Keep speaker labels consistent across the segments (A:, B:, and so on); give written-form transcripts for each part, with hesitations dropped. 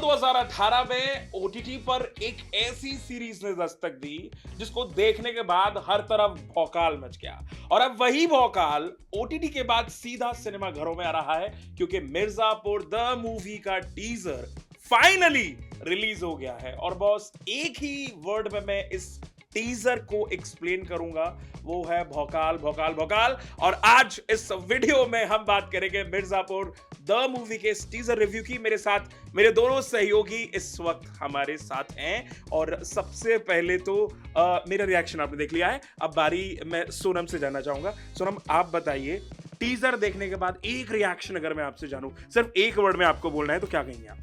A: 2018 में ओटीटी पर एक ऐसी सीरीज ने दस्तक दी जिसको देखने के बाद हर तरफ भौकाल मच गया। और अब वही भौकाल ओटीटी के बाद सीधा सिनेमा घरों में आ रहा है, क्योंकि मिर्जापुर द मूवी का टीजर फाइनली रिलीज हो गया है। और बॉस, एक ही वर्ड में मैं इस टीजर को एक्सप्लेन करूंगा, वो है भौकाल भौकाल भौकाल। और आज इस वीडियो में हम बात करेंगे मिर्जापुर द मूवी के इस टीजर रिव्यू की। मेरे साथ मेरे दोनों सहयोगी इस वक्त हमारे साथ हैं। और सबसे पहले तो मेरा रिएक्शन आपने देख लिया है, अब बारी मैं सोनम से जानना चाहूंगा। सोनम, आप बताइए, टीजर देखने के बाद एक रिएक्शन अगर मैं आपसे जानूं, सिर्फ एक वर्ड में आपको बोलना है, तो क्या कहेंगे आप?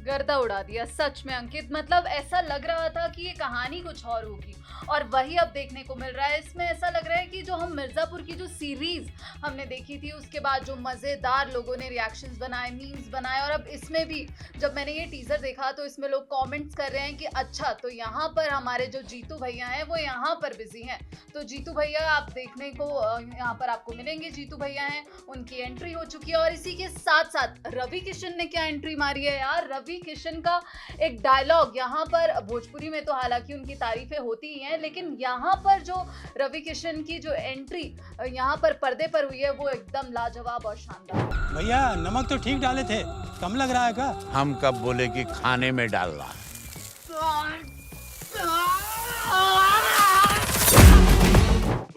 B: गर्दा उड़ा दिया सच में अंकित। मतलब ऐसा लग रहा था कि ये कहानी कुछ और होगी, और वही अब देखने को मिल रहा है। इसमें ऐसा लग रहा है कि जो हम मिर्जापुर की जो सीरीज हमने देखी थी, उसके बाद जो मजेदार लोगों ने रिएक्शंस बनाए, मीम्स बनाए, और अब इसमें भी जब मैंने ये टीजर देखा तो इसमें लोग कमेंट्स कर रहे हैं कि अच्छा, तो यहाँ पर हमारे जो जीतू भैया हैं वो यहाँ पर बिजी हैं। तो जीतू भैया आप देखने को यहाँ पर आपको मिलेंगे। जीतू भैया हैं, उनकी एंट्री हो चुकी है। और इसी के साथ साथ रवि किशन ने क्या एंट्री मारी है यार। रवि किशन का एक डायलॉग यहाँ पर, भोजपुरी में तो हालांकि उनकी तारीफें होती ही हैं, लेकिन यहाँ पर जो रवि किशन की जो एंट्री यहाँ पर पर्दे पर हुई है, वो एकदम लाजवाब और शानदार।
C: भैया नमक तो ठीक डाले थे, कम लग रहा है क्या?
D: हम कब बोले कि खाने में डालना।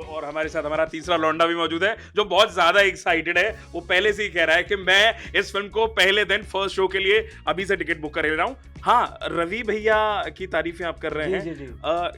A: और हमारे साथ हमारा तीसरा लौंडा भी मौजूद है, जो बहुत ज्यादा एक्साइटेड है। वो पहले से ही कह रहा है कि मैं इस फिल्म को पहले दिन फर्स्ट शो के लिए अभी से टिकट बुक कर ले रहा हूँ। हाँ, रवि भैया की तारीफें आप कर रहे हैं।
E: जी, जी।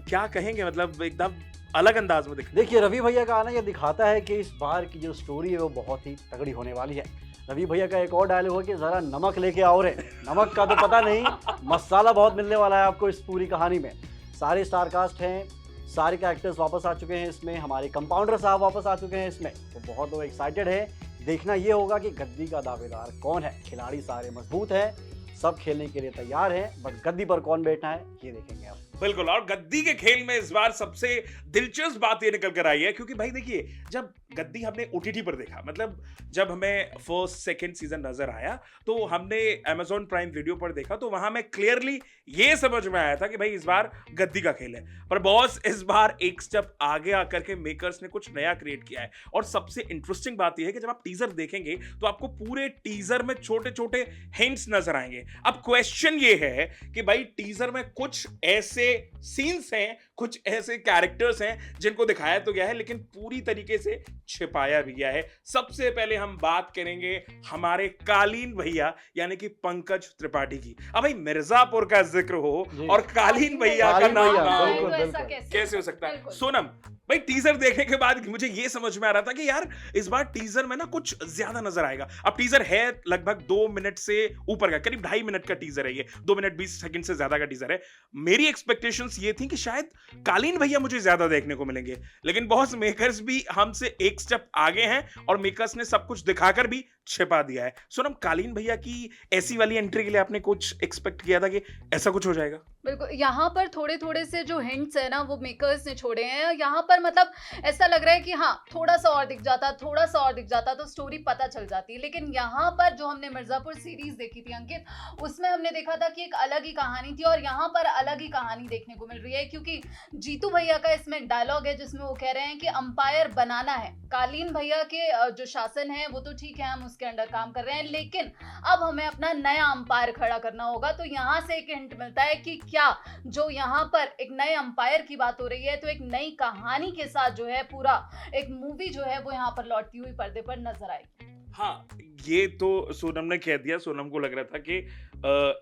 A: क्या कहेंगे, मतलब एकदम अलग अंदाज में
E: देखिए, रवि भैया का आना ये दिखाता है कि इस बार की जो स्टोरी है वो बहुत ही तगड़ी होने वाली है। रवि भैया का एक और डायलॉग है कि जरा नमक लेके आओ रे। नमक का तो पता नहीं, मसाला बहुत मिलने वाला है आपको इस पूरी कहानी में। सारे स्टार कास्ट हैं, सारे के एक्टर्स वापस आ चुके हैं इसमें, हमारे कंपाउंडर साहब वापस आ चुके हैं इसमें। तो बहुत लोग एक्साइटेड है। देखना ये होगा कि गद्दी का दावेदार कौन है। खिलाड़ी सारे मजबूत हैं, सब खेलने के लिए तैयार हैं, बट गद्दी पर कौन बैठना है ये देखेंगे आप।
A: बिल्कुल। और गद्दी के खेल में इस बार सबसे दिलचस्प बात ये निकल कर आई है, क्योंकि भाई देखिए, जब गद्दी हमने ओटीटी पर देखा, मतलब जब हमें फर्स्ट सेकंड सीजन नजर आया, तो हमने Amazon प्राइम वीडियो पर देखा, तो वहां में क्लियरली ये समझ में आया था कि भाई इस बार गद्दी का खेल है। पर बॉस, इस बार एक स्टेप आगे आकर के मेकर्स ने कुछ नया क्रिएट किया है। और सबसे इंटरेस्टिंग बात यह है कि जब आप टीजर देखेंगे तो आपको पूरे टीजर में छोटे छोटे हिंट्स नजर आएंगे। अब क्वेश्चन ये है कि भाई टीजर में कुछ ऐसे सीन्स हैं, कुछ ऐसे कैरेक्टर्स हैं जिनको दिखाया तो गया है, लेकिन पूरी तरीके से छिपाया भी गया है। सबसे पहले हम बात करेंगे हमारे कालीन भैया यानी कि पंकज त्रिपाठी की। अब भाई मिर्जापुर का जिक्र हो और कालीन भैया का नाम ना हो,
E: बिल्कुल, बिल्कुल।
A: कैसे हो सकता है? सोनम भाई, टीजर देखने के बाद मुझे ये समझ में आ रहा था कि यार इस बार टीजर में ना कुछ ज्यादा नजर आएगा। अब टीजर है लगभग 2 मिनट से ऊपर का, करीब 2.5 मिनट का टीजर है ये, 2 मिनट 20 सेकंड से ज्यादा का टीजर है। मेरी एक्सपेक्टेशंस ये थी कि शायद कालीन भैया मुझे ज्यादा देखने को मिलेंगे, लेकिन बहुत मेकर्स भी हमसे एक स्टेप आगे हैं और मेकर्स ने सब कुछ दिखाकर भी छिपा दिया है। सोनम, कालीन भैया की ऐसी वाली एंट्री के लिए आपने कुछ एक्सपेक्ट किया था कि ऐसा कुछ हो जाएगा?
B: बिल्कुल, यहाँ पर थोड़े थोड़े से जो हिंट्स है ना, वो मेकर्स ने छोड़े हैं। यहाँ पर मतलब ऐसा लग रहा है कि हाँ, थोड़ा सा और दिख जाता, थोड़ा सा और दिख जाता तो स्टोरी पता चल जाती। लेकिन यहाँ पर जो हमने मिर्जापुर सीरीज देखी थी अंकित, उसमें हमने देखा था कि एक अलग ही कहानी थी, और यहाँ पर अलग ही कहानी देखने को मिल रही है। क्योंकि जीतू भैया का इसमें डायलॉग है जिसमें वो कह रहे हैं कि अंपायर बनाना है। कालीन भैया के जो शासन है वो तो ठीक है, हम उसके अंडर काम कर रहे हैं, लेकिन अब हमें अपना नया अंपायर खड़ा करना होगा। तो यहाँ से एक हिंट मिलता है कि क्या जो यहाँ पर एक नए अंपायर की बात हो रही है, तो एक नई कहानी के साथ जो है पूरा एक मूवी जो है वो यहाँ पर लौटती हुई पर्दे पर नजर आएगी।
A: हाँ, ये तो सोनम ने कह दिया। सोनम को लग रहा था कि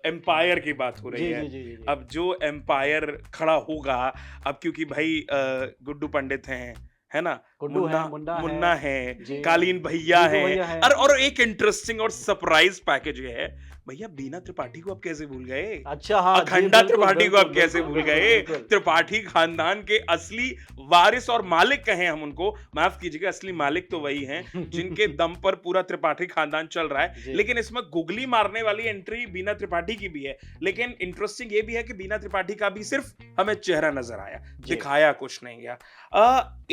A: एम्पायर की बात हो रही
E: जी,
A: है।
E: जी, जी, जी, जी।
A: अब जो एम्पायर खड़ा होगा, अब क्योंकि भाई गुड्डू पंडित हैं, है ना,
E: गुड्डू है,
A: मुन्ना है,
E: जी,
A: कालीन भैया
E: जीतू भैया
A: है,
E: है।
A: और एक इंटरेस्टिंग और सरप्राइज पैकेज ये है, भैया बीना त्रिपाठी को आप कैसे भूल गए?
E: अच्छा, हाँ,
A: अखंडा
E: जी, बिल्कुल,
A: त्रिपाठी को आप
E: बिल्कुल,
A: कैसे
E: बिल्कुल,
A: भूल गए?
E: बिल्कुल।
A: त्रिपाठी खानदान के असली वारिस और मालिक कहें हम उनको, माफ कीजिएगा, असली मालिक तो वही हैं जिनके दम पर पूरा त्रिपाठी खानदान चल रहा है।
E: जी।
A: लेकिन इसमें गुगली मारने वाली एंट्री बीना त्रिपाठी की भी है। लेकिन इंटरेस्टिंग ये भी है कि बीना त्रिपाठी का भी सिर्फ हमें चेहरा नजर आया, दिखाया कुछ नहीं गया।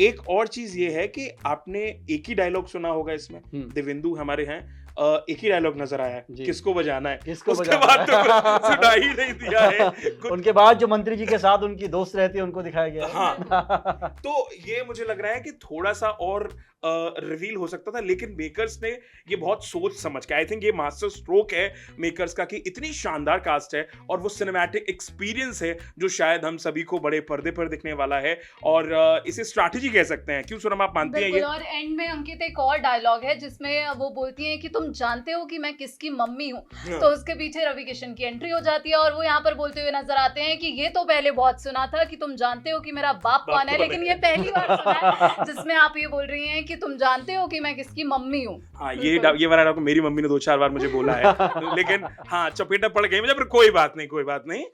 A: एक और चीज ये है कि आपने एक ही डायलॉग सुना होगा इसमें, देवेंदु हमारे हैं, एक ही डायलॉग नजर आया है,
E: जी।
A: किसको बजाना है,
E: किसको
A: उसके
E: बजाना
A: बाद तो
E: है?
A: कुछ सुना ही नहीं दिया है कुछ।
E: उनके बाद जो मंत्री जी के साथ उनकी दोस्त रहती है उनको दिखाया गया है।
A: हाँ तो ये मुझे लग रहा है कि थोड़ा सा और रिवील हो सकता था, लेकिन मेकर्स ने ये बहुत सोच समझ के, आई थिंक ये मास्टर स्ट्रोक है मेकर्स का कि इतनी शानदार कास्ट है और वो सिनेमैटिक एक्सपीरियंस है जो शायद हम सभी को बड़े पर्दे पर दिखने वाला है, और इसे स्ट्रैटेजी कह सकते हैं। क्यों सोनम, आप मानती हैं ये?
B: बिल्कुल, और एंड में अंकित एक और डायलॉग है जिसमें वो बोलती हैं कि तुम जानते हो कि मैं किसकी मम्मी हूँ,
A: हाँ।
B: तो उसके पीछे रवि किशन की एंट्री हो जाती है और वो यहाँ पर बोलते हुए नजर आते हैं कि ये तो पहले बहुत सुना था कि तुम जानते हो कि मेरा बाप कौन है,
A: कौन
B: लेकिन
A: है?
B: ये पहली बार सुना है जिसमें आप ये बोल रही हैं कि तुम जानते हो कि मैं किसकी मम्मी हूँ।
A: हाँ
B: बिल्कुल।
A: ये वाला डायलॉग मेरी मम्मी ने 2-4 बार मुझे बोला है लेकिन हाँ चपेटा पड़ गई मुझे, पर कोई बात नहीं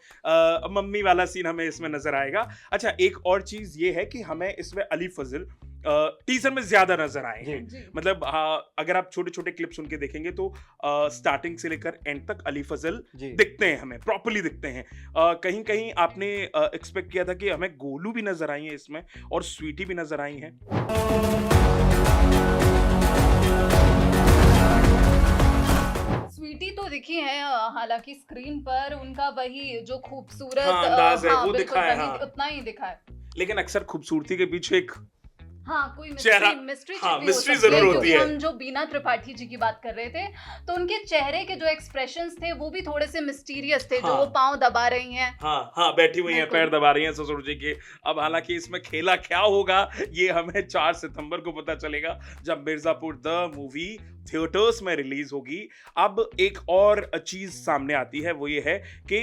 A: मम्मी वाला सीन हमें इसमें नजर आएगा। अच्छा, एक और चीज ये है कि हमें इसमें अली फजल टीजर में ज्यादा नजर आए हैं।
B: जी।
A: मतलब अगर आप छोटे छोटे क्लिप्स उनके देखेंगे तो स्टार्टिंग से लेकर एंड तक अली फजल
E: जी।
A: दिखते हैं, हमें प्रॉपर्ली दिखते हैं। कहीं कहीं आपने एक्सपेक्ट किया था कि हमें गोलू भी नजर आई है इसमें और स्वीटी भी नजर आई हैं।
B: स्वीटी तो दिखी है, हालांकि स्क्रीन पर उनका वही जो खूबसूरत
A: हाँ, अंदाज है, वो
B: बिल्कुल
A: दिखा है,
B: वही,
A: हाँ।
B: उतना ही दिखा है।
A: लेकिन अक्सर खूबसूरती के पीछे एक
B: हाँ, कोई
A: चेहरा,
B: मिस्ट्री
A: हाँ,
B: छिपी
A: mystery
B: हो सकती
A: जरूर होती
B: क्योंकि
A: है।
B: हम जो बीना त्रिपाठी जी की बात कर रहे थे तो उनके चेहरे के जो एक्सप्रेशंस थे वो भी थोड़े से मिस्टीरियस थे, जो
A: हाँ।
B: वो पाँव दबा रही हैं।
A: हाँ बैठी हुई हैं,
B: बिल्कुल।
A: पैर दबा रही हैं ससुर जी के। अब हालांकि इसमें खेला क्या होगा ये हमें 4 सितंबर को पता चलेगा जब मिर्जापुर द मूवी थिएटर्स में रिलीज होगी। अब एक और चीज सामने आती है, वो ये है कि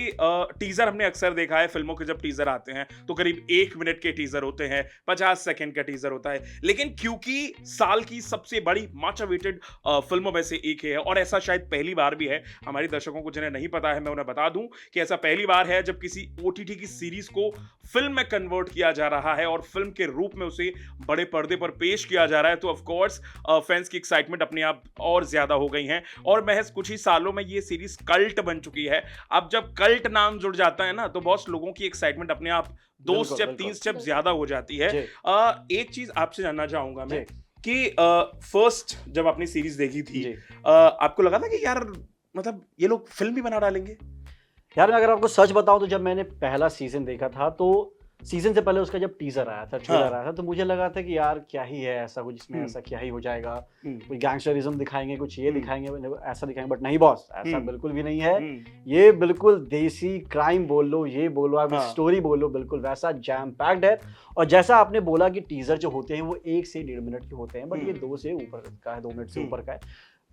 A: टीजर हमने अक्सर देखा है फिल्मों के, जब टीजर आते हैं तो करीब 1 मिनट के टीजर होते हैं, 50 सेकंड का टीजर होता है, लेकिन क्योंकि साल की सबसे बड़ी मच अवेटेड फिल्मों में से एक है और ऐसा शायद पहली बार भी है, हमारे दर्शकों को जिन्हें नहीं पता है मैं उन्हें बता दूं कि ऐसा पहली बार है जब किसी OTT की सीरीज को फिल्म में कन्वर्ट किया जा रहा है और फिल्म के रूप में उसे बड़े पर्दे पर पेश किया जा रहा है। तो ऑफ कोर्स फैंस की एक्साइटमेंट अपने आप और ज्यादा हो गई हैं और महज कुछ ही सालों में ये सीरीज कल्ट बन चुकी है। अब जब कल्ट नाम जुड़ जाता है ना तो बहुत लोगों की एक्साइटमेंट अपने आप 2
E: बिल्कुल,
A: स्टेप
E: बिल्कुल।
A: 3 स्टेप ज्यादा हो जाती है।
E: जी।
A: एक चीज आपसे जानना चाहूंगा मैं
E: जी।
A: कि फर्स्ट जब आपने सीरीज देखी थी
E: जी।
A: आपको लगा था कि यार मतलब ये लोग फिल्म भी बना डालेंगे?
E: यार मैं अगर आपको सच बताऊं तो जब मैंने पहला सीजन देखा था तो सीजन से पहले उसका जब टीजर आया था, ट्रेलर आया था, तो मुझे लगा था कि यार क्या ही है ऐसा कुछ, इसमें ऐसा क्या ही हो जाएगा, कुछ गैंगस्टरिज्म दिखाएंगे, कुछ ये दिखाएंगे, ऐसा दिखाएंगे, बट नहीं बॉस, ऐसा बिल्कुल भी नहीं है। ये बिल्कुल देसी क्राइम बोल लो, ये बोलो आप, स्टोरी बोलो, बिल्कुल वैसा जैम पैक्ड है। और जैसा आपने बोला कि टीजर जो होते हैं वो 1 से 1.5 मिनट के होते हैं, बट ये 2 से ऊपर का है, 2 मिनट से ऊपर का है।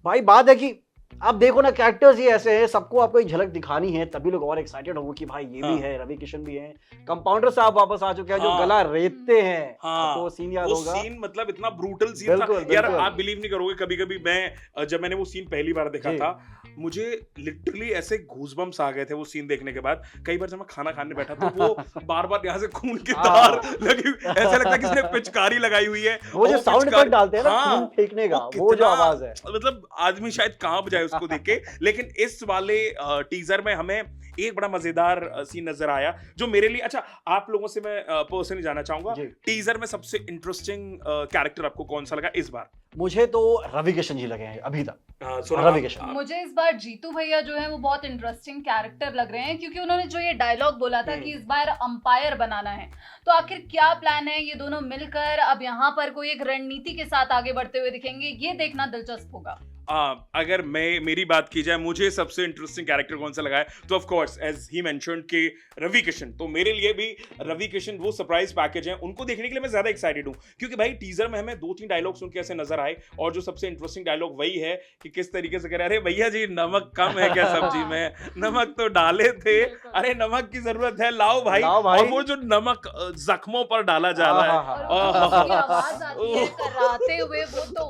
E: भाई बात है कि आप देखो ना, कैरेक्टर्स ही ऐसे हैं, सबको आपको एक झलक दिखानी है तभी लोग और एक्साइटेड होंगे कि भाई ये भी है, रवि किशन भी है, कंपाउंडर साहब वापस आ चुके हैं जो गला रेतते हैं। आपको सीन याद होगा?
A: वो सीन मतलब इतना ब्रूटल सीन था
E: बिल्कुल,
A: यार,
E: बिल्कुल।
A: आप बिलीव नहीं करोगे, कभी-कभी मैं जब मैंने वो सीन पहली बार देखा
E: जी।
A: था मुझे लिटरली ऐसे गूज़बम्प्स आ गए थे वो सीन देखने के बाद। कई बार जब मैं खाना खाने बैठा तो वो बार-बार यहाँ से खून की धार लगी, ऐसा लगता है किसी ने पिचकारी लगाई हुई है।
E: वो जो साउंड इफेक्ट डालते हैं ना
A: हाँ,
E: खून फेंकने का, वो जो
A: कितना-
E: आवाज है,
A: मतलब आदमी शायद कांप जाए उसको देख के। लेकिन इस वाले टीजर में हमें एक बड़ा मजेदार सीन नजर आया जो मेरे लिए, अच्छा आप लोगों से मैं पर्सनली जानना चाहूंगा
E: जी।
A: टीजर में सबसे इंटरेस्टिंग कैरेक्टर आपको कौन सा लगा इस बार?
E: मुझे तो रवि किशन जी लगे हैं अभी तक।
A: सोनम,
E: रवि किशन।
B: मुझे इस बार जीतू भैया जो है वो बहुत इंटरेस्टिंग कैरेक्टर लग रहे हैं, क्योंकि उन्होंने जो ये डायलॉग बोला था कि इस बार अंपायर बनाना है, तो आखिर क्या प्लान है, ये दोनों मिलकर अब यहाँ पर कोई एक रणनीति के साथ आगे बढ़ते हुए दिखेंगे, ये देखना दिलचस्प होगा।
A: अगर मेरी बात की जाए मुझे सबसे इंटरेस्टिंग कैरेक्टर कौन सा लगा है तो ऑफ कोर्स एज ही मेंशन्ड कि रवि किशन। तो मेरे लिए भी रवि किशन वो सरप्राइज पैकेज है, उनको देखने के लिए मैं ज्यादा एक्साइटेड हूं क्योंकि भाई टीजर में हमें 2-3 डायलॉग सुन के ऐसे नजर आए और जो सबसे इंटरेस्टिंग डायलॉग वही है कि किस तरीके से कह रहे हैं, अरे भैया जी नमक कम है क्या सब्जी में, नमक तो डाले थे, अरे नमक की जरूरत है, लाओ भाई। और वो जो नमक जख्मों पर डाला जा रहा है,
B: और उसकी आवाज आती है कराते हुए, वो तो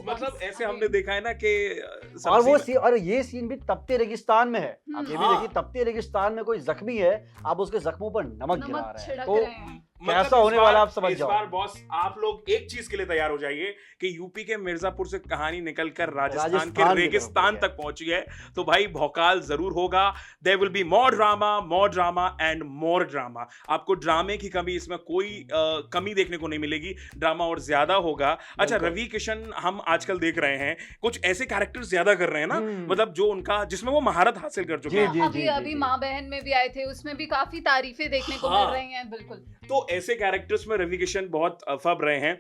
A: मतलब ऐसे हमने देखा है ना कि
E: और वो सीन, और ये सीन भी तपते रेगिस्तान में है, आप ये भी
A: हाँ।
E: देखिए तपते रेगिस्तान में कोई जख्मी है, आप उसके जख्मों पर नमक गिरा रहे हैं,
B: छिड़क
E: तो
B: रहे हैं।
E: कैसा होने वाला आप समझ
A: इस
E: जाओ।
A: बार बॉस आप लोग एक चीज के लिए तैयार हो जाइए कि यूपी के मिर्जापुर से कहानी निकलकर राजस्थान के
E: राजस्थान की
A: रेगिस्तान
E: तरफ
A: तक पहुंची है, तो भाई भौकाल जरूर होगा। There will be more drama and more drama. आपको ड्रामे की कमी इसमें कोई कमी देखने को नहीं मिलेगी, ड्रामा और ज्यादा होगा। अच्छा,
E: बिल्कुल।
A: रवि किशन हम आजकल देख रहे हैं कुछ ऐसे कैरेक्टर्स ज्यादा कर रहे हैं ना,
E: हम्म।
A: मतलब जो उनका जिसमें वो महारत हासिल कर चुके
E: जी,
A: हैं।
E: जी,
B: अभी अभी माँ बहन में भी आए थे, उसमें भी काफी तारीफें देखने को
A: हाँ।
B: मिल रही हैं। बिल्कुल
A: तो ऐसे कैरेक्टर्स में रवि किशन बहुत फब रहे हैं।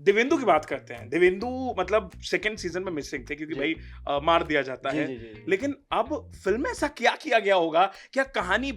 A: देवेंदु की बात करते हैं। देवेंदु मतलब सेकंड सीजन में मिसिंग थे क्योंकि
E: जी।
A: भाई मार दिया जाता
E: जी,
A: है।
E: जी, जी।
A: लेकिन अब फिल्म में ऐसा क्या किया गया होगा, क्या कहानी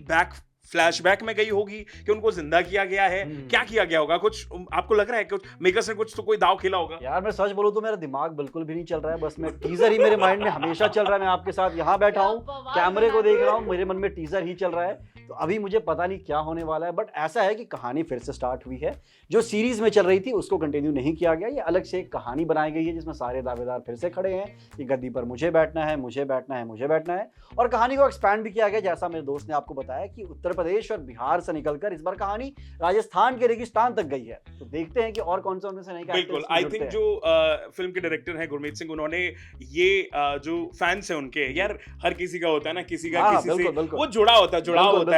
A: फ्लैशबैक में गई होगी कि उनको जिंदा किया गया है, क्या किया गया होगा? कुछ आपको लग रहा है कुछ मेकर्स ने कुछ तो कोई दाव खेला होगा?
E: यार मैं सच बोलूं तो मेरा दिमाग बिल्कुल भी नहीं चल रहा है, बस मैं टीजर ही मेरे माइंड में हमेशा चल रहा है। मैं आपके साथ यहाँ बैठा हूँ, कैमरे को देख रहा हूँ, मेरे मन में टीजर ही चल रहा है। तो अभी मुझे पता नहीं क्या होने वाला है, बट ऐसा है कि कहानी फिर से स्टार्ट हुई है। जो सीरीज में चल रही थी उसको कंटिन्यू नहीं किया गया, ये अलग से एक कहानी बनाई गई है जिसमें सारे दावेदार फिर से खड़े हैं कि गद्दी पर मुझे बैठना है, मुझे बैठना है, मुझे बैठना है। और कहानी को एक्सपैंड भी किया गया, जैसा मेरे दोस्त ने आपको बताया कि उत्तर प्रदेश और बिहार से निकलकर इस बार कहानी राजस्थान के रेगिस्तान तक गई है। तो देखते हैं कि और कौन सा उनमें से नए
A: बिल्कुल, आई थिंक जो फिल्म के डायरेक्टर हैं गुरमीत सिंह, उन्होंने ये जो फैंस हैं उनके, यार हर किसी का होता है ना, किसी का
E: हाँ,
A: किसी से
E: बिल्कुल, बिल्कुल।
A: वो जुड़ा होता है, जुड़ाव
E: बिल्कुल,
A: होता है।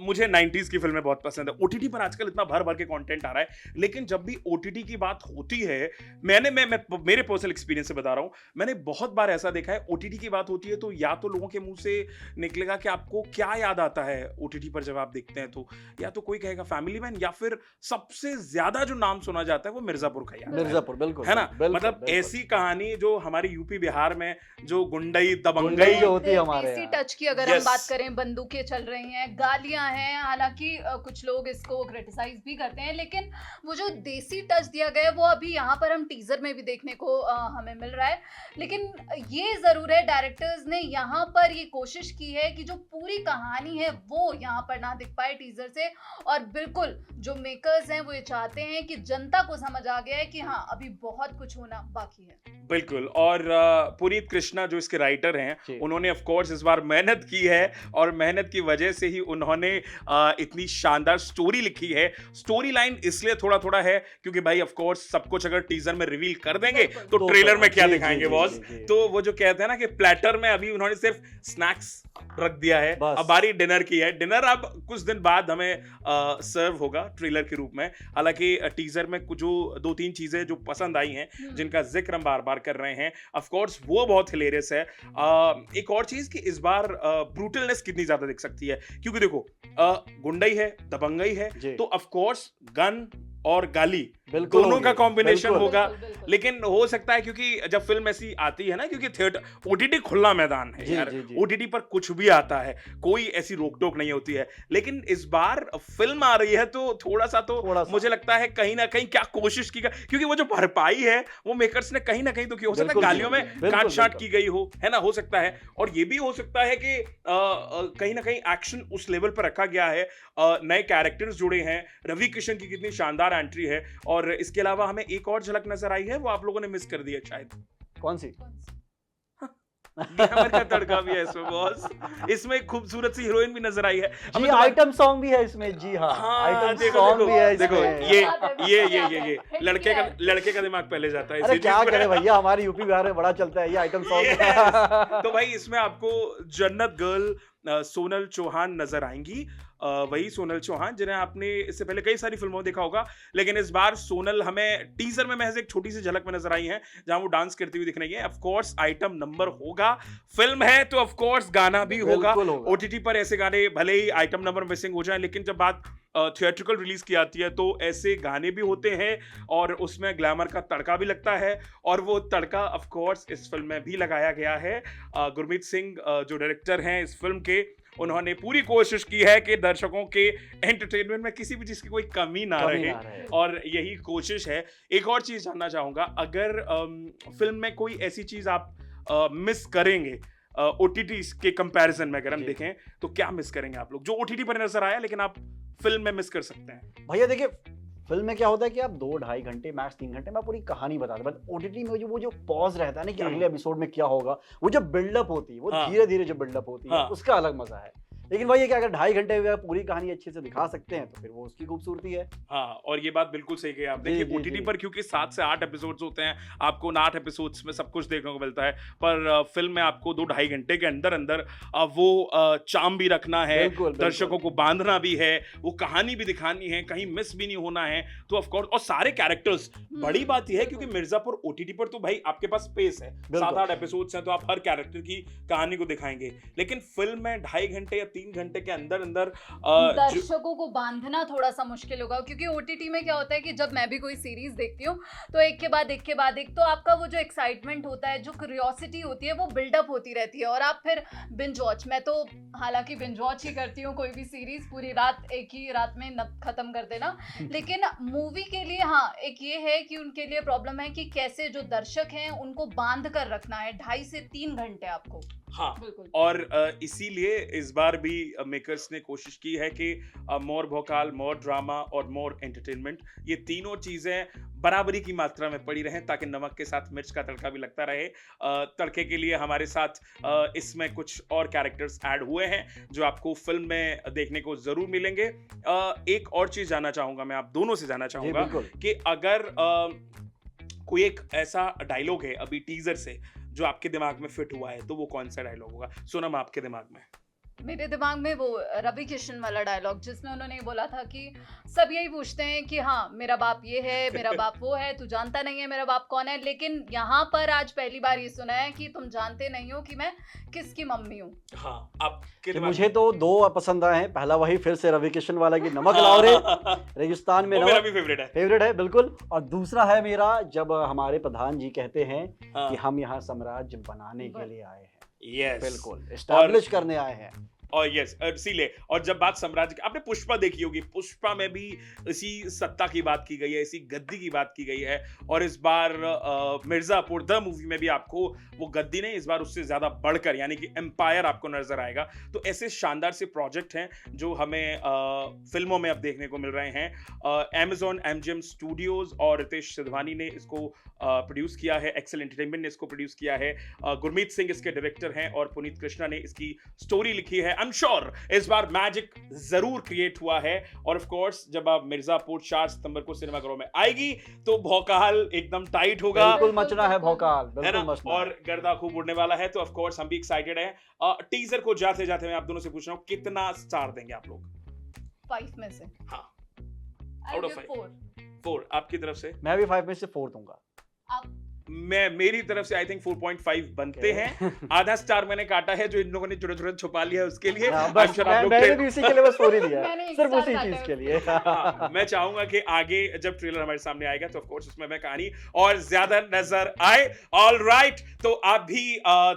A: मुझे 90s की फिल्में बहुत पसंद है। ओटीटी पर आजकल इतना भर भर के कंटेंट आ रहा है, लेकिन जब भी ओटीटी की बात होती है, मैं मेरे पर्सनल एक्सपीरियंस से बता रहा हूं, मैंने बहुत बार ऐसा देखा है ओटीटी की बात होती है तो या तो लोगों के मुंह से निकलेगा कि आपको क्या याद आता है ओटीटी पर जब आप देखते हैं, तो या तो कोई कहेगा फैमिली मैन, या फिर सबसे ज्यादा जो नाम सुना जाता है वो मिर्जापुर का याद आता है।
E: मिर्जापुर, बिल्कुल
A: है ना,
E: बिल्कुल,
A: मतलब
E: बिल्कुल।
A: ऐसी कहानी जो हमारी यूपी बिहार में जो गुंडई दबंगई
E: गुंडई जो होती है हमारे
B: देसी
E: यहाँ।
B: टच की अगर हम
A: Yes.
B: बात करें, बंदूकें चल रही हैं, गालियां हैं, हालांकि कुछ लोग इसको क्रिटिसाइज भी करते हैं, लेकिन वो जो देसी टच दिया गया है वो अभी यहाँ पर हम टीजर में भी देखने को हमें मिल रहा है। लेकिन ये जरूर है, डायरेक्टर्स ने यहाँ पर ये कोशिश की है कि जो पूरी कहानी है वो यहाँ पर ना दिख पाए टीजर से। और बिल्कुल जो मेकर्स हैं वो ये चाहते हैं कि जनता को समझ आ गया है कि हाँ अभी बहुत कुछ होना बाकी है।
A: बिल्कुल। और पुनीत कृष्णा जो इसके राइटर
E: जी।
A: हैं, उन्होंने ऑफ कोर्स इस बार मेहनत की है, और मेहनत की वजह से ही उन्होंने इतनी शानदार स्टोरी लिखी है। स्टोरी लाइन इसलिए थोड़ा थोड़ा है क्योंकि भाई ऑफ कोर्स सब कुछ अगर टीजर में रिवील कर देंगे तो ट्रेलर में क्या
E: जी,
A: दिखाएंगे
E: जी,
A: बॉस।
E: जी, जी।
A: तो वो जो कहते हैं ना कि प्लेटर में अभी उन्होंने सिर्फ स्नैक्स रख दिया है,
E: बस।
A: अब बारी डिनर की है। डिनर अब कुछ दिन बाद हमें सर्व होगा ट्रेलर के रूप में। हालांकि टीजर में कुछ जो 2-3 चीजें जो पसंद आई हैं, जिनका जिक्र हम बार बार कर रहे हैं, ऑफ कोर्स वो बहुत हिलेरियस है। एक और चीज कि इस बार ब्रूटलनेस कितनी ज्यादा दिख सकती है, क्योंकि देखो गुंडई है, दबंगई है,
E: जी।
A: तो ऑफ कोर्स गन और गाली
E: बिल्कुल
A: दोनों
E: होगी,
A: का कॉम्बिनेशन
E: बिल्कुल।
A: होगा।
B: बिल्कुल, बिल्कुल।
A: लेकिन हो सकता है क्योंकि जब फिल्म ऐसी आती है ना, क्योंकि थिएटर ओटीटी खुला मैदान है
E: जी,
A: यार,
E: जी, जी।
A: ओटीटी पर कुछ भी आता है, कोई ऐसी रोक टोक नहीं होती है। लेकिन इस बार फिल्म आ रही है तो थोड़ा सा मुझे लगता है कहीं ना कहीं क्या कोशिश की गई, क्योंकि वो जो भरपाई है वो मेकर्स ने कहीं ना कहीं तो की, हो सकता है
E: बिल्कुल,
A: गालियों में
E: बिल्कुल,
A: काट छाट
E: बिल्कुल।
A: की गई हो, है ना, हो सकता है। और ये भी हो सकता है कि कहीं ना कहीं एक्शन उस लेवल पर रखा गया है, नए कैरेक्टर्स जुड़े हैं, रवि किशन की कितनी शानदार एंट्री है, और इसके अलावा हमें एक और झलक नजर आई है, वो आप लोगों ने मिस कर दी है शायद।
E: कौन सी?
A: ग्लैमर का तड़का भी है इसमें बॉस, इसमें एक खूबसूरत सी हीरोइन भी नजर आई है।
E: जी, आइटम सॉन्ग भी है इसमें। जी हाँ, आइटम
A: देखो
E: सॉन्ग भी है
A: देखो,
E: इसमें।
A: ये लड़के का दिमाग पहले जाता है
E: अरे
A: इसी
E: क्या
A: चीज
E: करे
A: में।
E: भैया, हमारे यूपी बिहार में बड़ा चलता है ये आइटम सॉन्ग।
A: तो भाई इसमें आपको जन्नत गर्ल सोनल चौहान नजर आएंगी, वही सोनल चौहान जिन्हें आपने इससे पहले कई सारी फिल्मों में देखा होगा, लेकिन इस बार सोनल हमें टीजर में महज एक छोटी सी झलक में नजर आई हैं, जहां वो डांस करती हुई दिख रही है। ऑफ कोर्स आइटम नंबर होगा, फिल्म है तो ऑफ कोर्स गाना भी होगा।
E: बिल्कुल होगा।
A: ओटीटी पर ऐसे गाने भले ही आइटम नंबर मिसिंग हो जाए, लेकिन जब बात थिएट्रिकल रिलीज की आती है तो ऐसे गाने भी होते हैं और उसमें ग्लैमर का तड़का भी लगता है, और वो तड़का ऑफ कोर्स इस फिल्म में भी लगाया गया है। गुरमीत सिंह जो डायरेक्टर हैं इस फिल्म के, उन्होंने पूरी कोशिश की है कि दर्शकों के एंटरटेनमेंट में किसी भी चीज की कोई कमी ना रहे, और यही कोशिश है। एक और चीज जानना चाहूंगा, अगर फिल्म में कोई ऐसी चीज आप मिस करेंगे ओटीटी के कंपैरिजन में, अगर हम देखें तो क्या मिस करेंगे आप लोग, जो ओटीटी पर नजर आया लेकिन आप फिल्म में मिस कर सकते हैं?
E: भैया देखिए, फिल्म में क्या होता है कि आप 2-2.5 घंटे मैक्स 3 घंटे में पूरी कहानी बता दे, बट ओटीटी में वो जो पॉज रहता है ना कि अगले एपिसोड में क्या होगा, वो जो बिल्डअप होती है, वो
A: हाँ।
E: धीरे धीरे जो बिल्डअप होती है,
A: हाँ।
E: उसका अलग मजा है। लेकिन वही है कि अगर 2.5 घंटे में पूरी कहानी अच्छे से दिखा सकते हैं तो फिर वो उसकी खूबसूरती है।
A: हाँ, और ये बात बिल्कुल सही कही आप।
E: जी,
A: देखिए
E: जी,
A: ओटीटी
E: जी।
A: पर क्योंकि 7 से 8 एपिसोड्स होते हैं, आपको उन 8 एपिसोड्स में सब कुछ देखने को मिलता है, पर फिल्म में आपको 2-2.5 घंटे के अंदर वो चार्म भी रखना है,
E: बिल्कुल, बिल्कुल।
A: दर्शकों को बांधना भी है, वो कहानी भी दिखानी है, कहीं मिस भी नहीं होना है, तो ऑफ कोर्स और सारे कैरेक्टर्स। बड़ी बात यह है क्योंकि मिर्जापुर ओटीटी पर तो भाई आपके पास स्पेस है, 7-8 एपिसोड्स हैं, तो आप हर कैरेक्टर की कहानी को दिखाएंगे, लेकिन फिल्म में 2.5 घंटे या 3 घंटे के अंदर
B: दर्शकों को बांधना थोड़ा सा मुश्किल होगा, क्योंकि ओटीटी में क्या होता है कि जब मैं भी कोई सीरीज देखती हूँ तो एक के बाद एक तो आपका वो जो एक्साइटमेंट होता है, जो क्यूरियोसिटी होती है, वो बिल्डअप होती रहती है और आप फिर बिंज वॉच, मैं तो हालांकि बिंज वॉच ही करती हूँ कोई भी सीरीज, पूरी रात एक ही रात में खत्म कर देना। लेकिन मूवी के लिए हाँ एक ये है कि उनके लिए प्रॉब्लम है कि कैसे जो दर्शक हैं उनको बांध कर रखना है 2.5 से 3 घंटे आपको।
A: हाँ,
B: बिल्कुल।
A: और इसीलिए इस बार भी मेकर्स ने कोशिश की है कि मोर भोकाल, मोर ड्रामा और मोर एंटरटेनमेंट, ये तीनों चीजें बराबरी की मात्रा में पड़ी रहें, ताकि नमक के साथ मिर्च का तड़का भी लगता रहे। तड़के के लिए हमारे साथ इसमें कुछ और कैरेक्टर्स ऐड हुए हैं जो आपको फिल्म में देखने को जरूर मिलेंगे। एक और चीज जानना चाहूंगा, मैं आप दोनों से जानना
E: जी
A: चाहूंगा
E: बिल्कुल।
A: कि अगर कोई एक ऐसा डायलॉग है अभी टीजर से जो आपके दिमाग में फिट हुआ है, तो वो कौन सा डायलॉग होगा? सोनम, आपके दिमाग में?
B: मेरे दिमाग में वो रवि किशन वाला डायलॉग, जिसमें उन्होंने बोला था कि सब यही पूछते हैं कि हाँ मेरा बाप ये है, मेरा बाप वो है, तू जानता नहीं है मेरा बाप कौन है, लेकिन यहाँ पर आज पहली बार ये सुना है कि तुम जानते नहीं हो कि मैं किसकी मम्मी हूँ।
A: हाँ, आपके
E: कि
A: दिमाग
E: मुझे तो 2 पसंद आए हैं। पहला वही फिर से रवि किशन वाला की नमक लाओ रे, रेगिस्तान में
A: वो मेरा
E: नमक,
A: भी फेवरेट है।
E: फेवरेट है बिल्कुल। और दूसरा है मेरा, जब हमारे प्रधान जी कहते हैं
A: हाँ,
E: कि हम यहाँ साम्राज्य बनाने के लिए आए हैं,
A: यस,
E: बिल्कुल एस्टैब्लिश करने आए हैं।
A: और यस, इसीलिए। और जब बात साम्राज्य की, आपने पुष्पा देखी होगी, पुष्पा में भी इसी सत्ता की बात की गई है, इसी गद्दी की बात की गई है, और इस बार मिर्जापुर द मूवी में भी आपको वो गद्दी नहीं, इस बार उससे ज्यादा बढ़कर यानी कि एम्पायर आपको नजर आएगा। तो ऐसे शानदार से प्रोजेक्ट हैं जो हमें फिल्मों में अब देखने को मिल रहे हैं। Amazon MGM स्टूडियोज और रितेश सिधवानी ने इसको प्रोड्यूस किया है, एक्सेल एंटरटेनमेंट ने इसको प्रोड्यूस किया है, गुरमीत सिंह इसके डायरेक्टर हैं और पुनीत कृष्णा ने इसकी स्टोरी लिखी है। आई एम श्योर इस बार मैजिक जरूर क्रिएट हुआ है, और ऑफ कोर्स जब आप मिर्जापुर 4 सितंबर को सिनेमाघरों में आएगी तो भौकाल एकदम टाइट होगा,
E: बिल्कुल मचना है भौकाल,
A: है ना,
E: बिल्कुल मचना है।
A: और गर्दा खूब उड़ने वाला है। तो ऑफ कोर्स हम भी एक्साइटेड हैं। टीजर को जाते जाते मैं आप दोनों से पूछ रहा हूँ, कितना स्टार देंगे आप लोग?
B: 5 में से
A: हाँ,
B: I
A: Out of
B: give
A: 5.
B: 4।
A: 4 आपकी तरफ से?
E: मैं भी 5 में से 4 दूंगा।
A: मैं मेरी तरफ से आई थिंक 4.5 बनते हैं। आधा स्टार मैंने काटा है, जो इन लोगों ने छोटा-छोटा छुपा लिया है उसके लिए।
E: हाँ,
A: I'm
E: बस
A: sure आप लोग
E: मैंने
A: थे।
E: भी उसी के लिए बस 4 ही दिया है,
B: मैंने 1
E: सिर्फ
B: स्टार
E: उसी
B: काटा
E: चीज
B: है
E: के लिए।
A: हाँ, मैं चाहूंगा कि आगे जब ट्रेलर हमारे सामने आएगा तो ऑफ कोर्स उसमें मैं कहानी और ज्यादा नजर आए। ऑल राइट, तो आप भी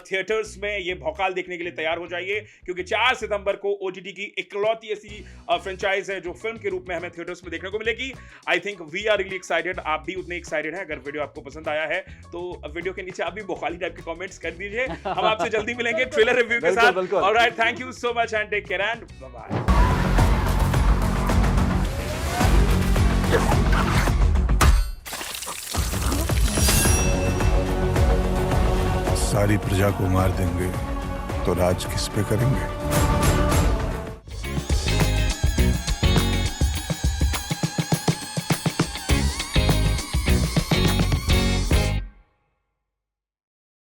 A: थिएटर्स में ये भौकाल देखने के लिए तैयार हो जाइए, क्योंकि 4 सितंबर को ओटीटी की इकलौती ऐसी फ्रेंचाइज है जो फिल्म के रूप में हमें थिएटर्स में देखने को मिलेगी। I think we are really excited, आप भी उतने एक्साइटेड हैं। अगर वीडियो आपको पसंद आया है तो वीडियो के नीचे आप भी भौकाली टाइप के कमेंट्स कर दीजिए। हम आपसे जल्दी मिलेंगे ट्रेलर रिव्यू के
E: बिल्कुल,
A: साथ।
E: बिल्कुल।
A: Alright, thank you so much and take care and bye bye.
F: सारी प्रजा को मार देंगे तो राज किस पे करेंगे?